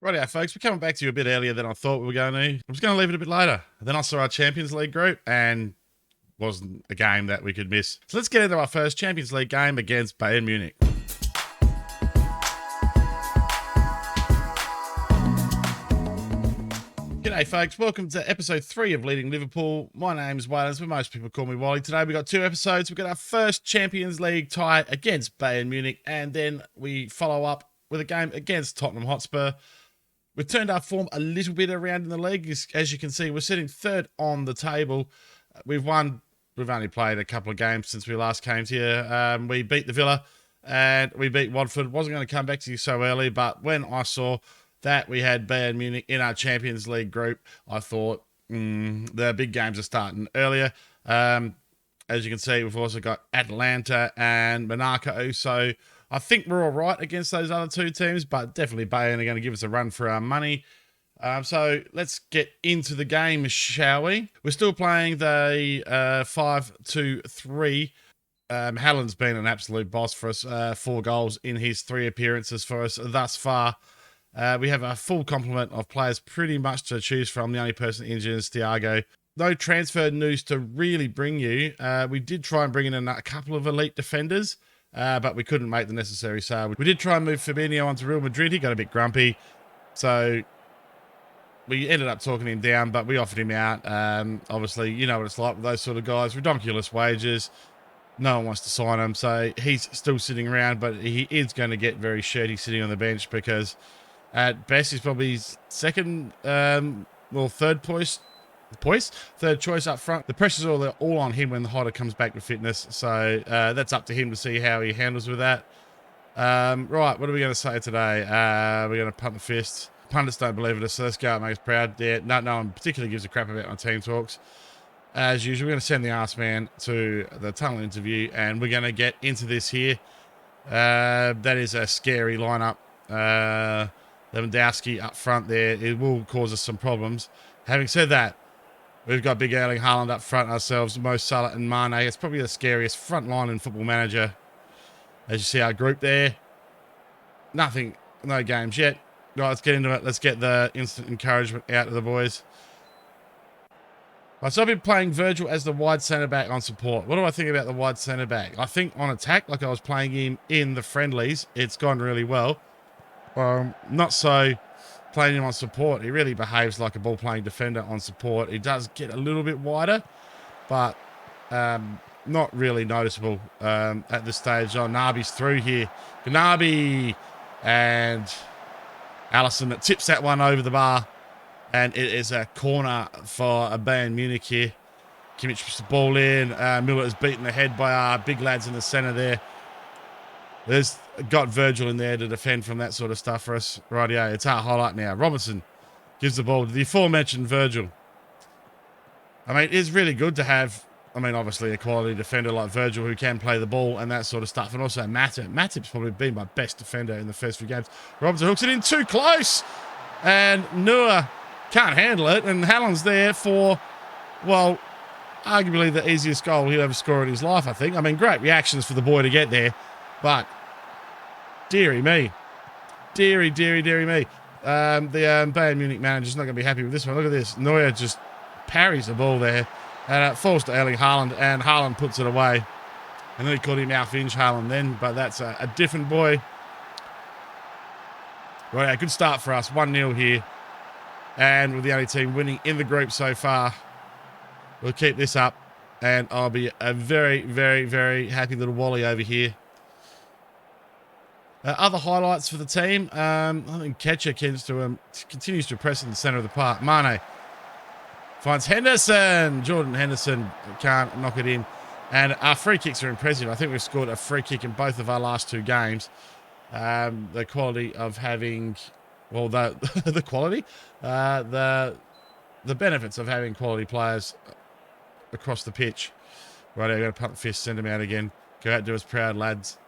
Rightio, folks, we're coming back to you a bit earlier than I thought we were going to. I was going to leave it a bit later. Then I saw our Champions League group and wasn't a game that we could miss. So let's get into our first Champions League game against Bayern Munich. G'day, folks. Welcome to episode 3 of Leading Liverpool. My name's Waylens, but most people call me Wally. Today we've got 2 episodes. We've got our first Champions League tie against Bayern Munich, and then we follow up with a game against Tottenham Hotspur. We've turned our form a little bit around in the league. As you can see, we're sitting third on the table. We've only played a couple of games since we last came to you. We beat the Villa and we beat Watford. Wasn't going to come back to you so early, but when I saw that we had Bayern Munich in our Champions League group, I thought the big games are starting earlier. As you can see, we've also got Atalanta and Monaco, so I think we're all right against those other 2 teams, but definitely Bayern are going to give us a run for our money. So let's get into the game, shall we? We're still playing the 5-2-3. Haaland's been an absolute boss for us. 4 goals in his 3 appearances for us thus far. We have a full complement of players pretty much to choose from. The only person injured is Thiago. No transfer news to really bring you. We did try and bring in a couple of elite defenders, but we couldn't make the necessary sale. We did try and move Fabinho onto Real Madrid. He got a bit grumpy, so we ended up talking him down, but we offered him out. Obviously, you know what it's like with those sort of guys. Ridiculous wages. No one wants to sign him, so he's still sitting around, but he is going to get very shirty sitting on the bench because at best he's probably his third choice up front. The pressure's all on him when the Hodder comes back with fitness, so that's up to him to see how he handles with that. Right, what are we going to say today? We're going to punt the fist. Pundits don't believe it, so let's go out and make us proud. Yeah, no one particularly gives a crap about my team talks. As usual, we're going to send the arse man to the tunnel interview, and we're going to get into this here. That is a scary lineup. Lewandowski up front there. It will cause us some problems. Having said that, we've got big Erling Haaland up front ourselves, Mo Salah and Mane. It's probably the scariest front line in Football Manager. As you see our group there. Nothing, no games yet. Right, let's get into it. Let's get the instant encouragement out of the boys. Right, so I've been playing Virgil as the wide centre-back on support. What do I think about the wide centre-back? I think on attack, like I was playing him in the friendlies, it's gone really well. Not so playing him on support. He really behaves like a ball-playing defender on support. He does get a little bit wider, but not really noticeable at this stage. Oh, Nabi's through here. Nabi and Allison that tips that one over the bar, and it is a corner for a Bayern Munich here. Kimmich puts the ball in. Miller is beaten ahead by our big lads in the centre there. There's got Virgil in there to defend from that sort of stuff for us. Rightio, it's our highlight now. Robinson gives the ball to the aforementioned Virgil. I mean, it's really good to have, obviously a quality defender like Virgil who can play the ball and that sort of stuff. And also Matip. Matip's probably been my best defender in the first few games. Robinson hooks it in too close. And Neuer can't handle it. And Haaland's there for, well, arguably the easiest goal he'll ever score in his life, I think. Great reactions for the boy to get there. But, dearie me. Dearie me. The Bayern Munich manager's not going to be happy with this one. Look at this. Neuer just parries the ball there. And it falls to Erling Haaland, and Haaland puts it away. And then he called him Alfinch Haaland then, but that's a different boy. Right, a good start for us. 1-0 here. And we're the only team winning in the group so far. We'll keep this up, and I'll be a very, very, very happy little Wally over here. Other highlights for the team. I think Ketcher continues to press in the centre of the park. Mane finds Henderson. Jordan Henderson can't knock it in. And our free kicks are impressive. I think we've scored a free kick in both of our last 2 games. The quality of having, well, the quality, the benefits of having quality players across the pitch. Right, I'm going to pump the fist, send them out again. Go out, do us proud, lads.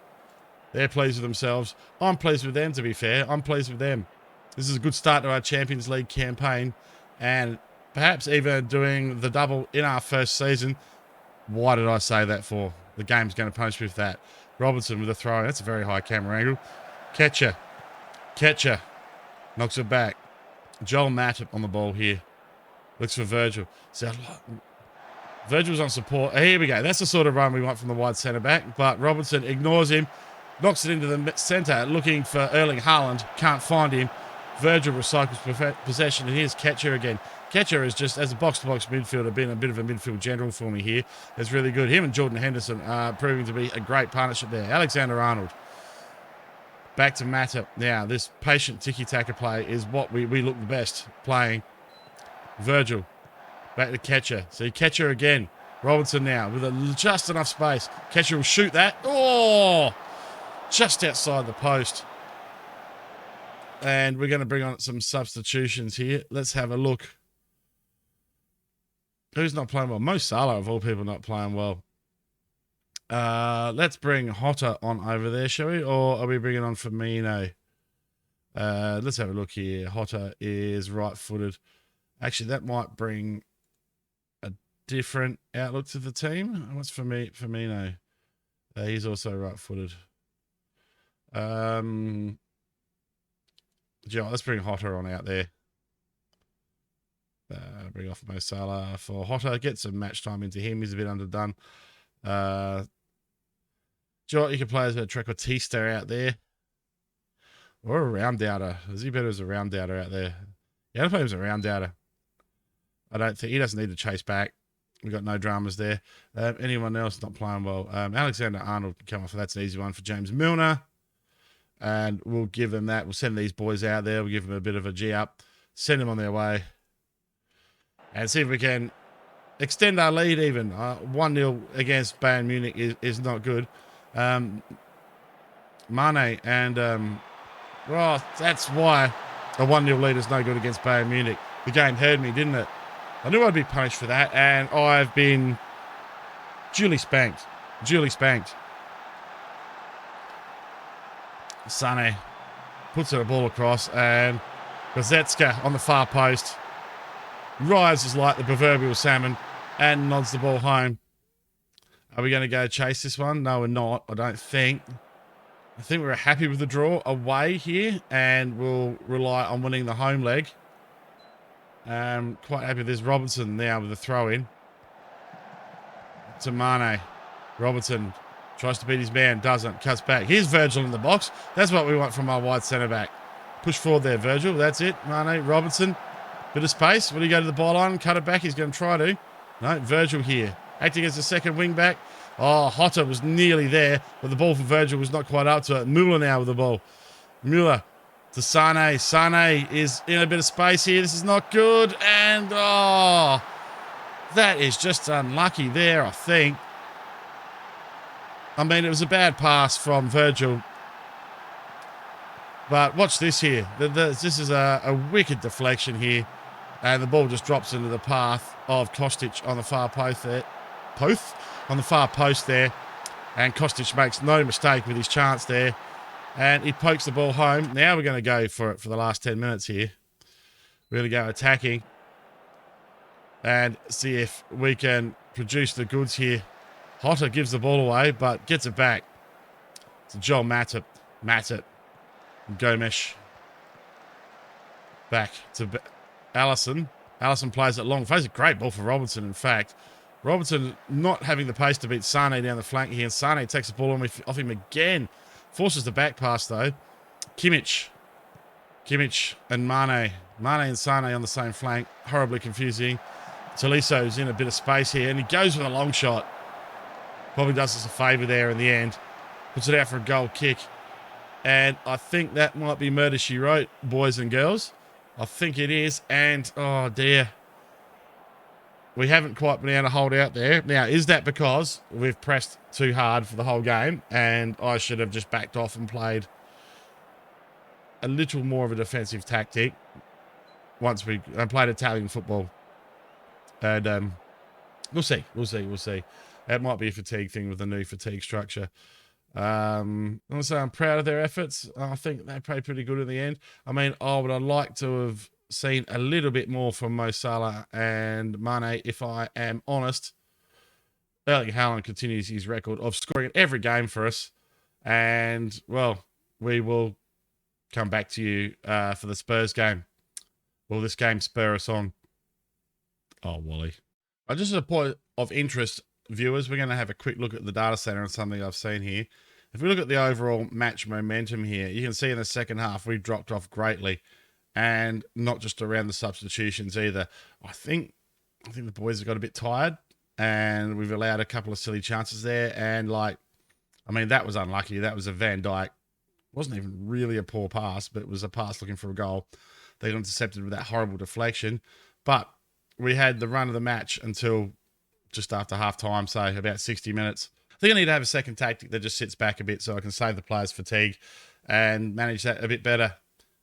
They're pleased with themselves. I'm pleased with them, to be fair. I'm pleased with them. This is a good start to our Champions League campaign. And perhaps even doing the double in our first season. Why did I say that for? The game's going to punish me with that. Robinson with a throw. That's a very high camera angle. Ketcher. Knocks it back. Joel Matip on the ball here. Looks for Virgil. So Virgil's on support. Here we go. That's the sort of run we want from the wide centre back. But Robertson ignores him. Knocks it into the centre, looking for Erling Haaland. Can't find him. Virgil recycles possession, and here's Ketcher again. Ketcher is just, as a box-to-box midfielder, been a bit of a midfield general for me here. It's really good. Him and Jordan Henderson are proving to be a great partnership there. Alexander-Arnold. Back to Matip. Now, this patient tiki-taka play is what we look the best playing. Virgil. Back to Ketcher. See, Ketcher again. Robertson now with just enough space. Ketcher will shoot that. Oh! Just outside the post. And we're going to bring on some substitutions here. Let's have a look. Who's not playing well? Mo Salah, of all people, not playing well. Let's bring Hotter on over there, shall we? Or are we bringing on Firmino? Let's have a look here. Hotter is right-footed. Actually, that might bring a different outlook to the team. What's Firmino? He's also right-footed. Let's bring Hotter on out there. Bring off Mo Salah for Hotter. Get some match time into him. He's a bit underdone. You can play as a Trequartista out there. Or a round outer. Is he better as a round outer out there? Yeah, I'll play him as a round outer. I don't think he doesn't need to chase back. We've got no dramas there. Anyone else not playing well? Alexander-Arnold can come off. That's an easy one for James Milner. And we'll give them that. We'll send these boys out there. We'll give them a bit of a G up. Send them on their way. And see if we can extend our lead even. 1-0 against Bayern Munich is not good. Mane and... that's why a 1-0 lead is no good against Bayern Munich. The game hurt me, didn't it? I knew I'd be punished for that. And I've been duly spanked. Duly spanked. Sane puts a ball across, and Goretzka on the far post rises like the proverbial salmon and nods the ball home. Are we going to go chase this one? No, we're not, I don't think. I think we're happy with the draw away here, and we'll rely on winning the home leg. Quite happy with this. Robertson now with the throw-in. To Mane. Robertson tries to beat his man, doesn't, cuts back. Here's Virgil in the box. That's what we want from our wide centre-back. Push forward there, Virgil. That's it. Mane, Robertson. Bit of space. Will he go to the byline, cut it back? He's going to try to. No, Virgil here. Acting as the second wing-back. Oh, Hotter was nearly there, but the ball for Virgil was not quite up to it. Müller now with the ball. Müller to Sane. Sane is in a bit of space here. This is not good. And, that is just unlucky there, I think. I mean, it was a bad pass from Virgil. But watch this here. This is a wicked deflection here. And the ball just drops into the path of Kostic on the far post there. On the far post there. And Kostic makes no mistake with his chance there. And he pokes the ball home. Now we're going to go for it for the last 10 minutes here. We're going to go attacking. And see if we can produce the goods here. Hotter gives the ball away, but gets it back to Joel Matip. Gomes. Back to Allison. Allison plays it long. Plays a great ball for Robertson, in fact. Robertson not having the pace to beat Sane down the flank here. And Sane takes the ball off him again. Forces the back pass, though. Kimmich and Mane. Mane and Sane on the same flank. Horribly confusing. Toliso's in a bit of space here, and he goes with a long shot. Probably does us a favour there in the end. Puts it out for a goal kick. And I think that might be murder she wrote, boys and girls. I think it is. And, oh dear. We haven't quite been able to hold out there. Now, is that because we've pressed too hard for the whole game and I should have just backed off and played a little more of a defensive tactic once we played Italian football? And we'll see. That might be a fatigue thing with the new fatigue structure. I'm going to say I'm proud of their efforts. I think they played pretty good in the end. I mean, I would have liked to have seen a little bit more from Mo Salah and Mane, if I am honest. Erling Haaland continues his record of scoring in every game for us. And, well, we will come back to you for the Spurs game. Will this game spur us on? Oh, Wally. Just as a point of interest, viewers, we're going to have a quick look at the data center and something I've seen here. If we look at the overall match momentum here, you can see in the second half we dropped off greatly, and not just around the substitutions either. I think the boys have got a bit tired, and we've allowed a couple of silly chances there. And that was unlucky. That was a Van Dijk. Wasn't even really a poor pass, but it was a pass looking for a goal. They got intercepted with that horrible deflection, but we had the run of the match until just after half time, so about 60 minutes. I think I need to have a second tactic that just sits back a bit so I can save the players' fatigue and manage that a bit better.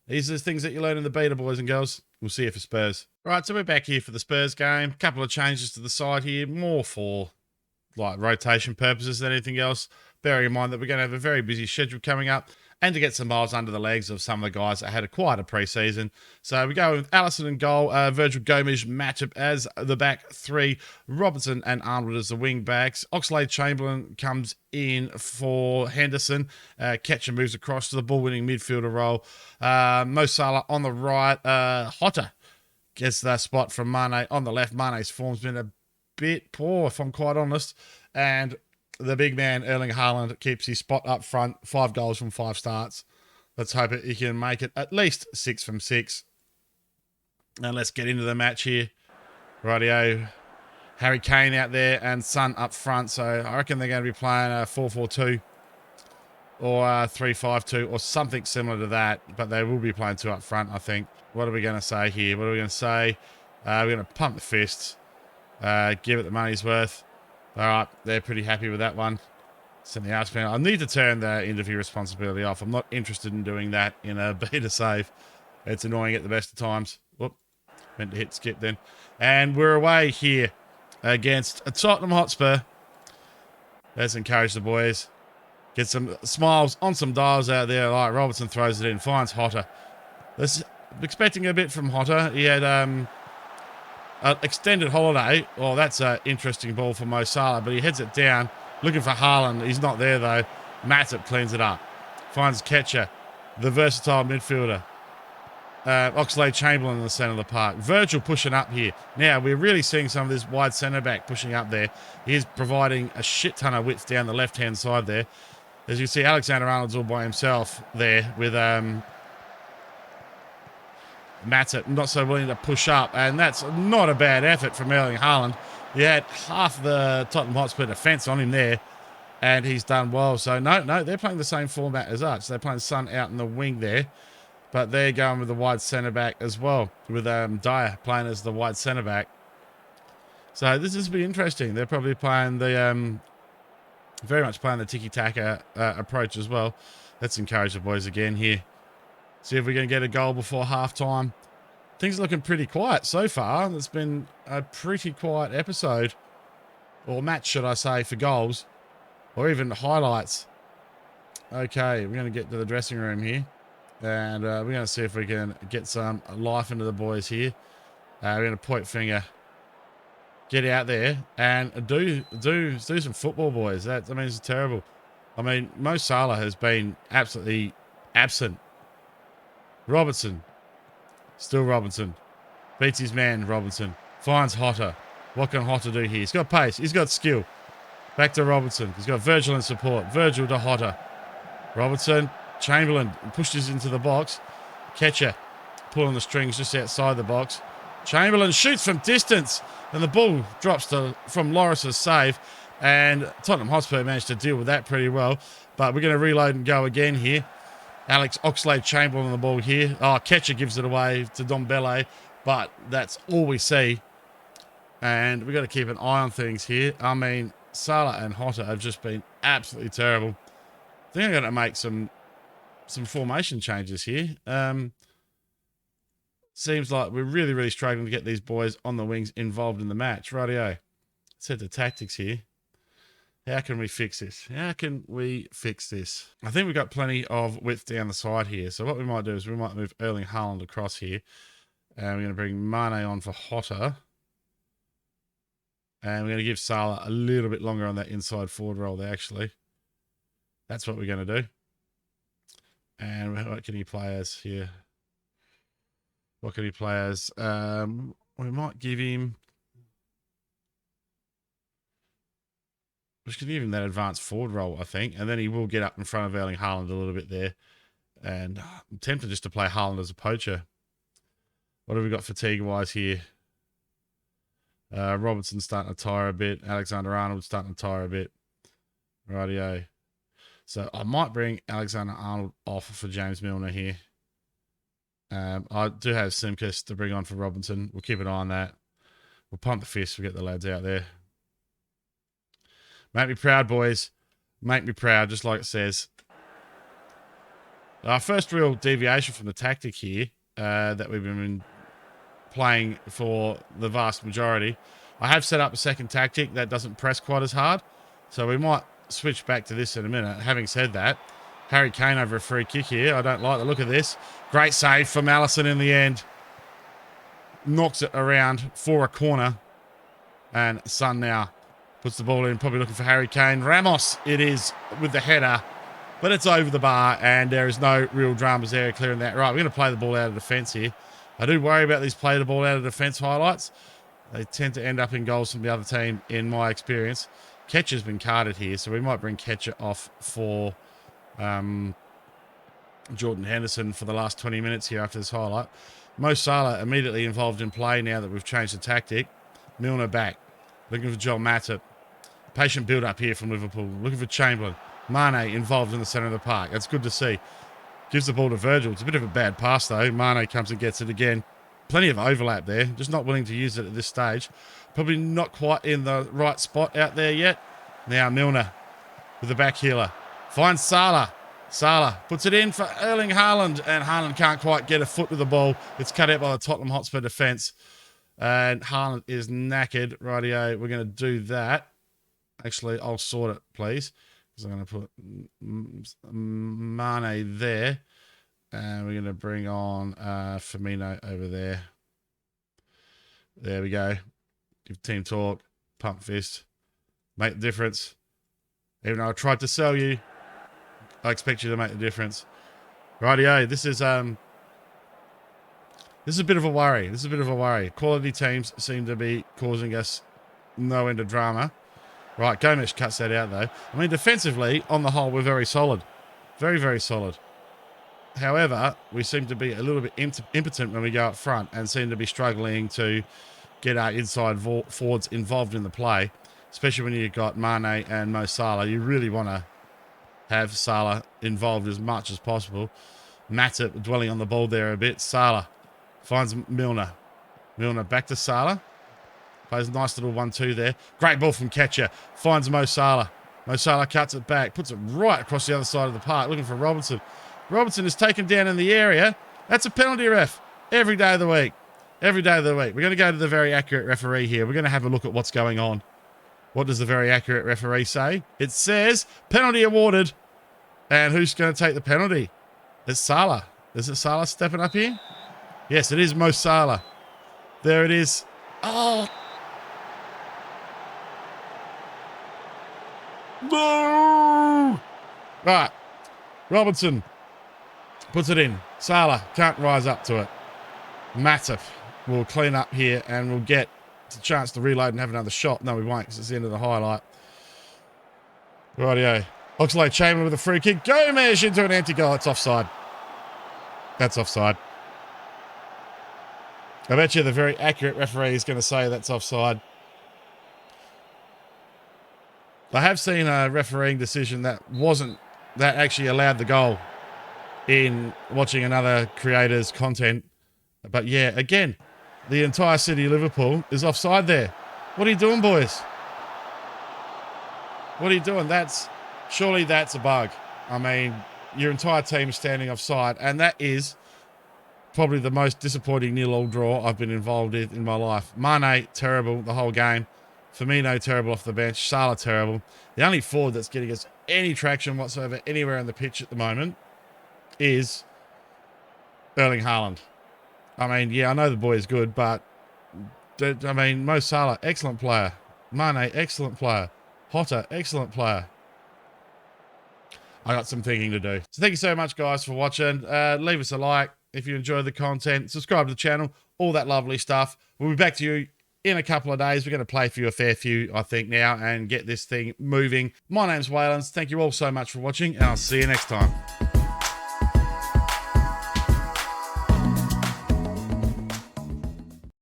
These are the things that you learn in the beta, boys and girls. We'll see you for Spurs. All right, so we're back here for the Spurs game. A couple of changes to the side here, more for rotation purposes than anything else. Bearing in mind that we're going to have a very busy schedule coming up, and to get some miles under the legs of some of the guys that had quite a pre-season. So we go with Alisson in goal, Virgil Gomes matchup as the back three, Robertson and Arnold as the wing backs. Oxlade-Chamberlain comes in for Henderson. Ketcher moves across to the ball-winning midfielder role. Mo Salah on the right. Hotter gets that spot from Mane on the left. Mane's form's been a bit poor, if I'm quite honest. And the big man, Erling Haaland, keeps his spot up front. 5 goals from 5 starts. Let's hope he can make it at least 6 from 6. And let's get into the match here. Rightio. Harry Kane out there and Son up front. So I reckon they're going to be playing a 4-4-2 or 3-5-2 or something similar to that. But they will be playing 2 up front, I think. What are we going to say here? What are we going to say? We're going to pump the fists. Give it the money's worth. All right, they're pretty happy with that one. Send the arse panel. I need to turn the interview responsibility off. I'm not interested in doing that in a beta save. It's annoying at the best of times. Whoop, meant to hit skip then. And we're away here against Tottenham Hotspur. Let's encourage the boys. Get some smiles on some dials out there. Like Robertson throws it in, finds Hotter. Expecting a bit from Hotter. He had an extended holiday. Well, that's an interesting ball for Mo Salah, but he heads it down, looking for Haaland. He's not there, though. Matip cleans it up. Finds Ketcher, the versatile midfielder. Oxlade-Chamberlain in the centre of the park. Virgil pushing up here. Now, we're really seeing some of this wide centre-back pushing up there. He's providing a shit ton of width down the left-hand side there. As you see, Alexander-Arnold's all by himself there with Matip not so willing to push up, and that's not a bad effort from Erling Haaland. He had half the Tottenham Hotspur defence on him there, and he's done well. So, no, they're playing the same format as us. They're playing Son out in the wing there, but they're going with the wide centre-back as well, with Dyer playing as the wide centre-back. So, this is be interesting. They're probably playing the, very much playing the tiki-taka approach as well. Let's encourage the boys again here. See if we can get a goal before half-time. Things are looking pretty quiet so far. It's been a pretty quiet episode, or match, should I say, for goals, or even highlights. Okay, we're going to get to the dressing room here, and we're going to see if we can get some life into the boys here. We're going to point finger, get out there, and do some football, boys. It's terrible. I mean, Mo Salah has been absolutely absent. Robertson. Still Robertson. Beats his man, Robertson. Finds Hotter. What can Hotter do here? He's got pace. He's got skill. Back to Robertson. He's got Virgil in support. Virgil to Hotter. Robertson. Chamberlain pushes into the box. Ketcher pulling the strings just outside the box. Chamberlain shoots from distance. And the ball drops from Loris's save. And Tottenham Hotspur managed to deal with that pretty well. But we're going to reload and go again here. Alex Oxlade-Chamberlain on the ball here. Oh, Ketcher gives it away to Dombele, but that's all we see. And we've got to keep an eye on things here. I mean, Salah and Hotter have just been absolutely terrible. I think I'm going to make some formation changes here. Seems like we're really, really struggling to get these boys on the wings involved in the match. Rightio. Let's head to tactics here. How can we fix this? How can we fix this? I think we've got plenty of width down the side here. So what we might do is we might move Erling Haaland across here. And we're going to bring Mane on for Hotter. And we're going to give Salah a little bit longer on that inside forward role there, actually. That's what we're going to do. And what can he play as here? What can he play as? We might give him... We should give him that advanced forward role, I think. And then he will get up in front of Erling Haaland a little bit there. And I'm tempted just to play Haaland as a poacher. What have we got fatigue-wise here? Robertson's starting to tire a bit. Alexander-Arnold's starting to tire a bit. Rightio. So I might bring Alexander-Arnold off for James Milner here. I do have Simkus to bring on for Robinson. We'll keep an eye on that. We'll pump the fist. We'll get the lads out there. Make me proud, boys. Make me proud, just like it says. Our first real deviation from the tactic here that we've been playing for the vast majority. I have set up a second tactic that doesn't press quite as hard. So we might switch back to this in a minute. Having said that, Harry Kane over a free kick here. I don't like the look of this. Great save from Alisson in the end. Knocks it around for a corner. And Son now puts the ball in, probably looking for Harry Kane. Ramos it is with the header. But it's over the bar and there is no real dramas there clearing that. Right, we're going to play the ball out of defence here. I do worry about these play the ball out of defence highlights. They tend to end up in goals from the other team in my experience. Ketcher's been carded here, so we might bring Ketcher off for Jordan Henderson for the last 20 minutes here after this highlight. Mo Salah immediately involved in play now that we've changed the tactic. Milner back. Looking for Joel Matip. Patient build-up here from Liverpool. Looking for Chamberlain. Mane involved in the centre of the park. That's good to see. Gives the ball to Virgil. It's a bit of a bad pass, though. Mane comes and gets it again. Plenty of overlap there. Just not willing to use it at this stage. Probably not quite in the right spot out there yet. Now Milner with the back heeler. Finds Salah. Salah puts it in for Erling Haaland. And Haaland can't quite get a foot with the ball. It's cut out by the Tottenham Hotspur defence. And Haaland is knackered. Rightio, we're going to do that. Actually, I'll sort it, please. Because I'm going to put Mane there. And we're going to bring on Firmino over there. There we go. Give team talk. Pump fist. Make the difference. Even though I tried to sell you, I expect you to make the difference. Rightio, this is a bit of a worry. This is a bit of a worry. Quality teams seem to be causing us no end of drama. Right, Gomes cuts that out, though. I mean, defensively, on the whole, we're very solid. Very, very solid. However, we seem to be a little bit impotent when we go up front and seem to be struggling to get our inside forwards involved in the play, especially when you've got Mane and Mo Salah. You really want to have Salah involved as much as possible. Matip dwelling on the ball there a bit. Salah finds Milner. Milner back to Salah. Plays a nice little 1-2 there. Great ball from Ketcher. Finds Mo Salah. Mo Salah cuts it back. Puts it right across the other side of the park. Looking for Robertson. Robertson is taken down in the area. That's a penalty, ref. Every day of the week. Every day of the week. We're going to go to the very accurate referee here. We're going to have a look at what's going on. What does the very accurate referee say? It says penalty awarded. And who's going to take the penalty? It's Salah. Is it Salah stepping up here? Yes, it is Mo Salah. There it is. Oh. No! Right. Robertson puts it in. Salah can't rise up to it. Matip will clean up here and we'll get a chance to reload and have another shot. No, we won't because it's the end of the highlight. Rightio. Oxlade-Chamberlain with a free kick. Gomes into an empty goal. It's offside. That's offside. I bet you the very accurate referee is going to say that's offside. I have seen a refereeing decision that actually allowed the goal in watching another creator's content. But yeah, again, the entire city of Liverpool is offside there. What are you doing, boys? What are you doing? Surely that's a bug. I mean, your entire team is standing offside, and that is probably the most disappointing 0-0 draw I've been involved in my life. Mane, terrible the whole game. Firmino, terrible off the bench. Salah, terrible. The only forward that's getting us any traction whatsoever anywhere on the pitch at the moment is Erling Haaland. I mean, yeah, I know the boy is good, but I mean, Mo Salah, excellent player. Mane, excellent player. Hotter, excellent player. I got some thinking to do. So thank you so much, guys, for watching. Leave us a like if you enjoy the content. Subscribe to the channel, all that lovely stuff. We'll be back to you in a couple of days. We're going to play for you a fair few, I think, now and get this thing moving. My name's Waylens. Thank you all so much for watching, and I'll see you next time.